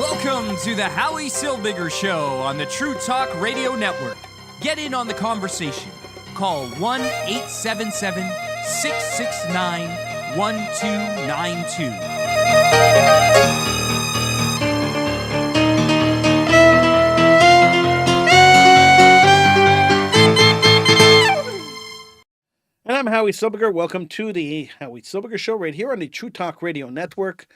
Welcome to the Howie Silbiger Show on the True Talk Radio Network. Get in on the conversation. Call 1-877-669-1292. And I'm Howie Silbiger. Welcome to the Howie Silbiger Show right here on the True Talk Radio Network.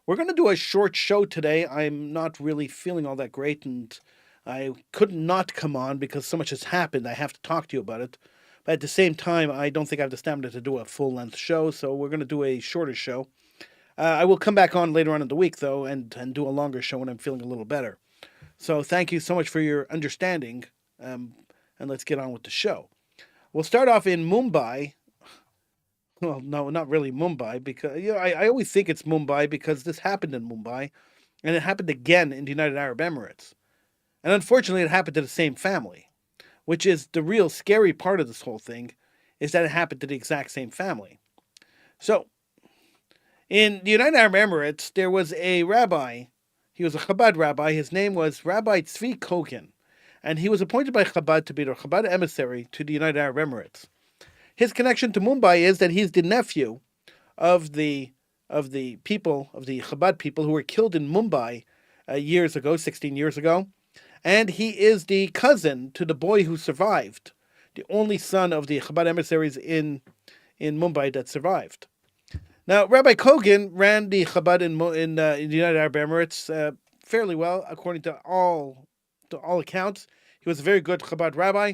We're going to do a short show today. I'm not really feeling all that great, and I could not come on because so much has happened. I have to talk to you about it. But at the same time, I don't think I have the stamina to do a full-length show, so we're going to do a shorter show. I will come back on later on in the week, though, and do a longer show when I'm feeling a little better. So thank you so much for your understanding, and let's get on with the show. We'll start off in Mumbai. Well, no, not really Mumbai, because I always think it's Mumbai because this happened in Mumbai, and it happened again in the United Arab Emirates. And unfortunately, it happened to the same family, which is the real scary part of this whole thing, is that it happened to the exact same family. So, in the United Arab Emirates, there was a rabbi. He was a Chabad rabbi. His name was Rabbi Tzvi Kogan. And he was appointed by Chabad to be the Chabad emissary to the United Arab Emirates. His connection to Mumbai is that he's the nephew of the people, of the Chabad people who were killed in Mumbai 16 years ago. And he is the cousin to the boy who survived, the only son of the Chabad emissaries in Mumbai that survived. Now, Rabbi Kogan ran the Chabad in the United Arab Emirates fairly well, according to all accounts. He was a very good Chabad rabbi,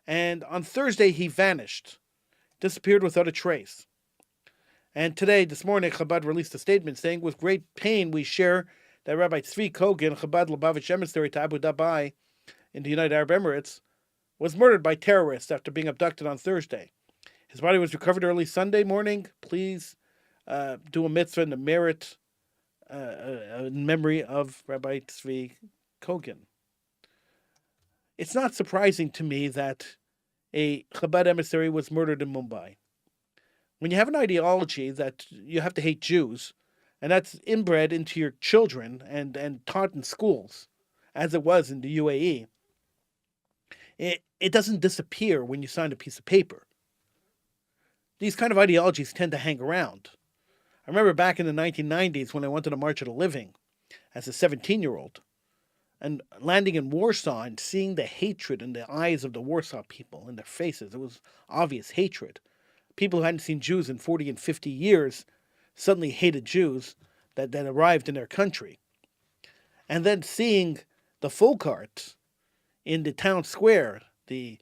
and on Thursday he vanished, disappeared without a trace. And today, this morning, Chabad released a statement saying, "With great pain we share that Rabbi Tzvi Kogan, Chabad Lubavitch emissary to Abu Dhabi in the United Arab Emirates, was murdered by terrorists after being abducted on Thursday. His body was recovered early Sunday morning. Please do a mitzvah in the merit in memory of Rabbi Tzvi Kogan." It's not surprising to me that a Chabad emissary was murdered in Mumbai. When you have an ideology that you have to hate Jews, and that's inbred into your children and taught in schools, as it was in the UAE, it doesn't disappear when you sign a piece of paper. These kind of ideologies tend to hang around. I remember back in the 1990s when I went to the March of the Living as a 17-year-old, and landing in Warsaw and seeing the hatred in the eyes of the Warsaw people, in their faces. It was obvious hatred. People who hadn't seen Jews in 40 and 50 years suddenly hated Jews that arrived in their country. And then seeing the folk art in the town square, the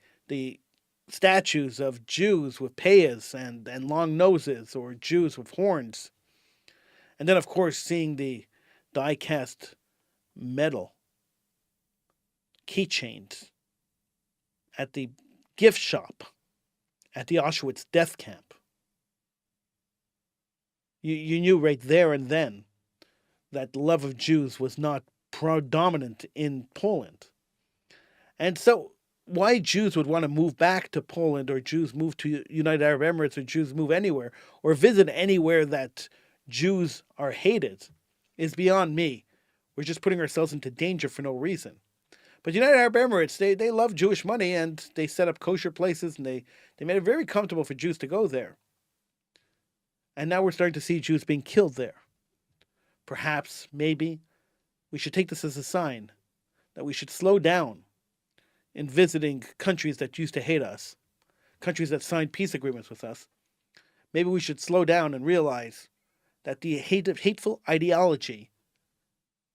statues of Jews with payas and long noses, or Jews with horns. And then, of course, seeing the die-cast metal keychains at the gift shop at the Auschwitz death camp. You knew right there and then that the love of Jews was not predominant in Poland. And so why Jews would want to move back to Poland, or Jews move to United Arab Emirates, or Jews move anywhere, or visit anywhere that Jews are hated, is beyond me. We're just putting ourselves into danger for no reason. But United Arab Emirates, they love Jewish money, and they set up kosher places, and they made it very comfortable for Jews to go there. And now we're starting to see Jews being killed there. Perhaps, maybe, we should take this as a sign that we should slow down in visiting countries that used to hate us, countries that signed peace agreements with us. Maybe we should slow down and realize that the hateful ideology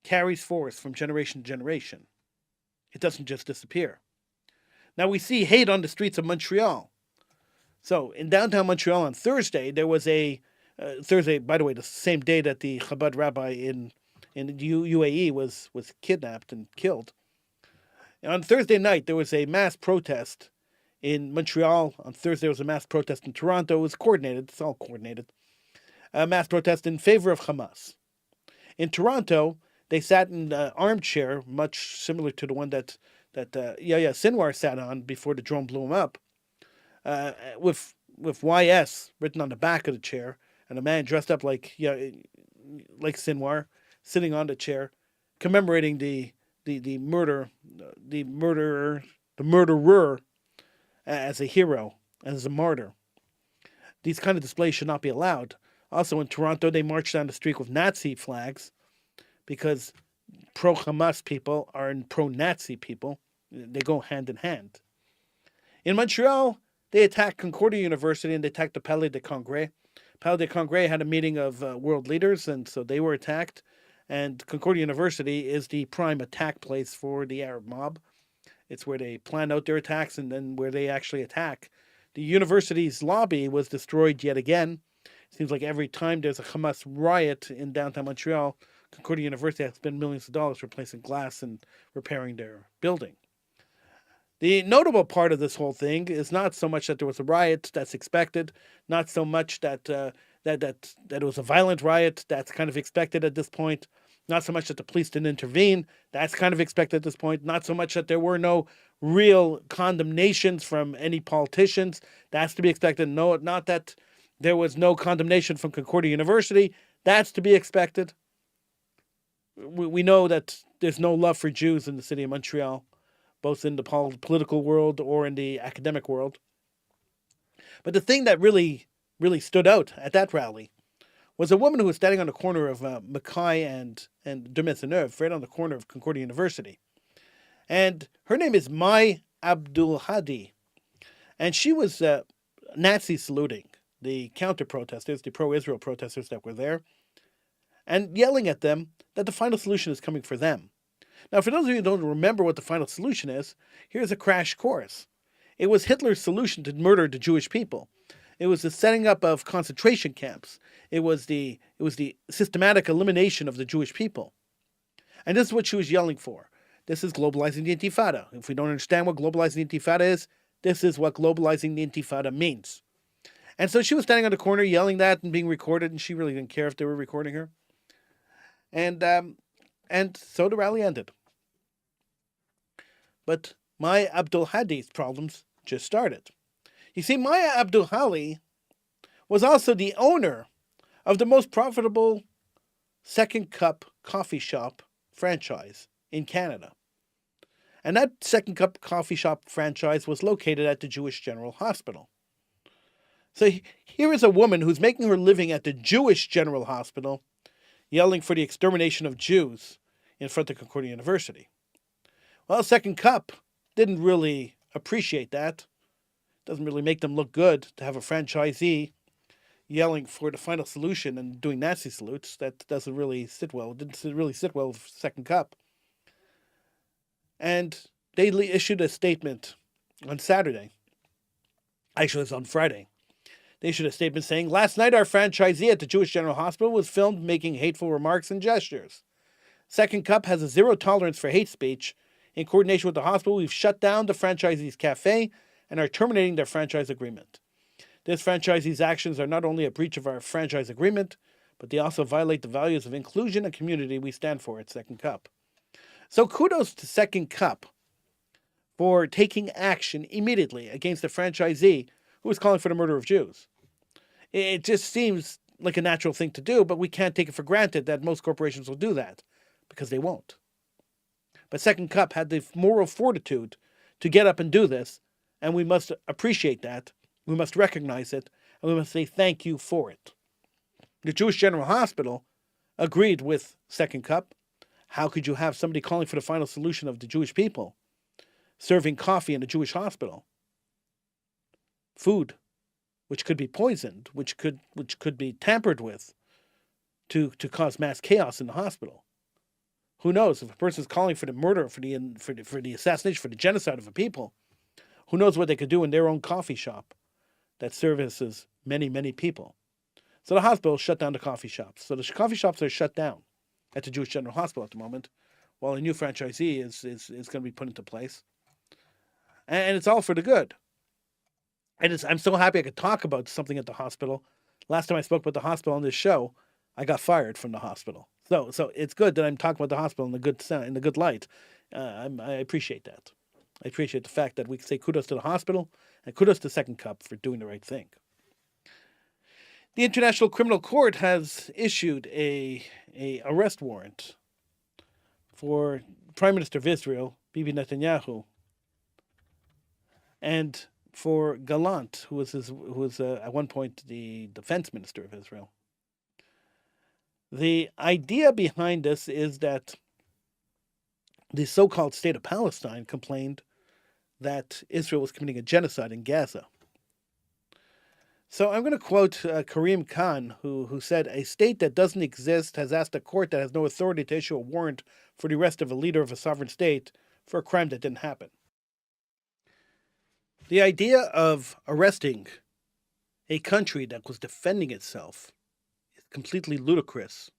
carries forth from generation to generation. It doesn't just disappear. Now we see hate on the streets of Montreal. So in downtown Montreal on Thursday, there was Thursday, by the way, the same day that the Chabad rabbi in the UAE was kidnapped and killed. On Thursday night, there was a mass protest in Montreal. On Thursday, there was a mass protest in Toronto. It was coordinated. It's all coordinated. A mass protest in favor of Hamas. In Toronto, they sat in an armchair, much similar to the one that Sinwar sat on before the drone blew him up, with YS written on the back of the chair, and a man dressed up like Sinwar sitting on the chair, commemorating the murderer as a hero, as a martyr. These kind of displays should not be allowed. Also in Toronto, they marched down the street with Nazi flags because pro-Hamas people are pro-Nazi people. They go hand in hand. In Montreal, they attacked Concordia University and they attacked the Palais des Congrès. Palais des Congrès had a meeting of world leaders, and so they were attacked. And Concordia University is the prime attack place for the Arab mob. It's where they plan out their attacks and then where they actually attack. The university's lobby was destroyed yet again. It seems like every time there's a Hamas riot in downtown Montreal, Concordia University has spent millions of dollars replacing glass and repairing their building. The notable part of this whole thing is not so much that there was a riot, that's expected, not so much that it was a violent riot, that's kind of expected at this point, not so much that the police didn't intervene, that's kind of expected at this point, not so much that there were no real condemnations from any politicians, that's to be expected, no, not that there was no condemnation from Concordia University, that's to be expected. We know that there's no love for Jews in the city of Montreal, both in the political world or in the academic world. But the thing that really stood out at that rally was a woman who was standing on the corner of Mackay and de Maisonneuve, right on the corner of Concordia University. And her name is Mai Abdul Hadi. And she was Nazi saluting the counter-protesters, the pro-Israel protesters that were there, and yelling at them that the final solution is coming for them. Now, for those of you who don't remember what the final solution is, here's a crash course. It was Hitler's solution to murder the Jewish people. It was the setting up of concentration camps. It was the systematic elimination of the Jewish people. And this is what she was yelling for. This is globalizing the Intifada. If we don't understand what globalizing the Intifada is, this is what globalizing the Intifada means. And so she was standing on the corner yelling that and being recorded, and she really didn't care if they were recording her. And so the rally ended. But Maya Abdul Hadi's problems just started. You see, Maya Abdul Hadi was also the owner of the most profitable Second Cup coffee shop franchise in Canada. And that Second Cup coffee shop franchise was located at the Jewish General Hospital. So here is a woman who's making her living at the Jewish General Hospital, yelling for the extermination of Jews in front of Concordia University. Well, Second Cup didn't really appreciate that. Doesn't really make them look good to have a franchisee yelling for the final solution and doing Nazi salutes. That doesn't really sit well. It didn't really sit well with Second Cup. And they issued a statement on Saturday. Actually, it's on Friday. They issued a statement saying, "Last night our franchisee at the Jewish General Hospital was filmed making hateful remarks and gestures. Second Cup has a zero tolerance for hate speech. In coordination with the hospital, we've shut down the franchisee's cafe and are terminating their franchise agreement. This franchisee's actions are not only a breach of our franchise agreement, but they also violate the values of inclusion and community we stand for at Second Cup." So kudos to Second Cup for taking action immediately against a franchisee who was calling for the murder of Jews. It just seems like a natural thing to do, but we can't take it for granted that most corporations will do that, because they won't. But Second Cup had the moral fortitude to get up and do this, and we must appreciate that, we must recognize it, and we must say thank you for it. The Jewish General Hospital agreed with Second Cup. How could you have somebody calling for the final solution of the Jewish people, serving coffee in a Jewish hospital? Food, which could be poisoned, which could be tampered with to cause mass chaos in the hospital. Who knows, if a person's calling for the murder, for the assassination, for the genocide of a people, who knows what they could do in their own coffee shop that services many, many people. So the hospital shut down the coffee shops. So the coffee shops are shut down at the Jewish General Hospital at the moment, while a new franchisee is going to be put into place. And it's all for the good. And I'm so happy I could talk about something at the hospital. Last time I spoke about the hospital on this show, I got fired from the hospital. So it's good that I'm talking about the hospital in the good light. I appreciate that. I appreciate the fact that we can say kudos to the hospital and kudos to Second Cup for doing the right thing. The International Criminal Court has issued a arrest warrant for Prime Minister of Israel, Bibi Netanyahu, and for Gallant, who was at one point the defense minister of Israel. The idea behind this is that the so-called state of Palestine complained that Israel was committing a genocide in Gaza. So I'm going to quote Karim Khan, who said, "A state that doesn't exist has asked a court that has no authority to issue a warrant for the arrest of a leader of a sovereign state for a crime that didn't happen." The idea of arresting a country that was defending itself is completely ludicrous.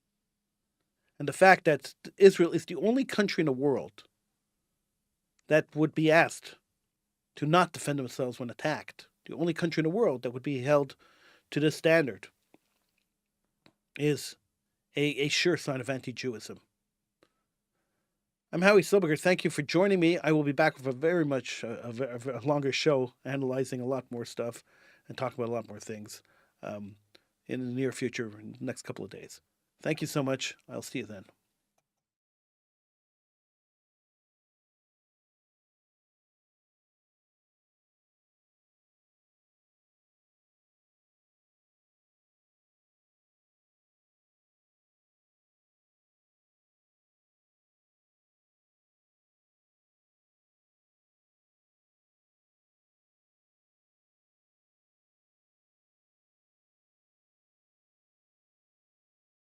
And the fact that Israel is the only country in the world that would be asked to not defend themselves when attacked, the only country in the world that would be held to this standard, is a sure sign of anti-Jewism. I'm Howie Silbiger. Thank you for joining me. I will be back with a very much a longer show, analyzing a lot more stuff and talking about a lot more things in the near future, in the next couple of days. Thank you so much. I'll see you then.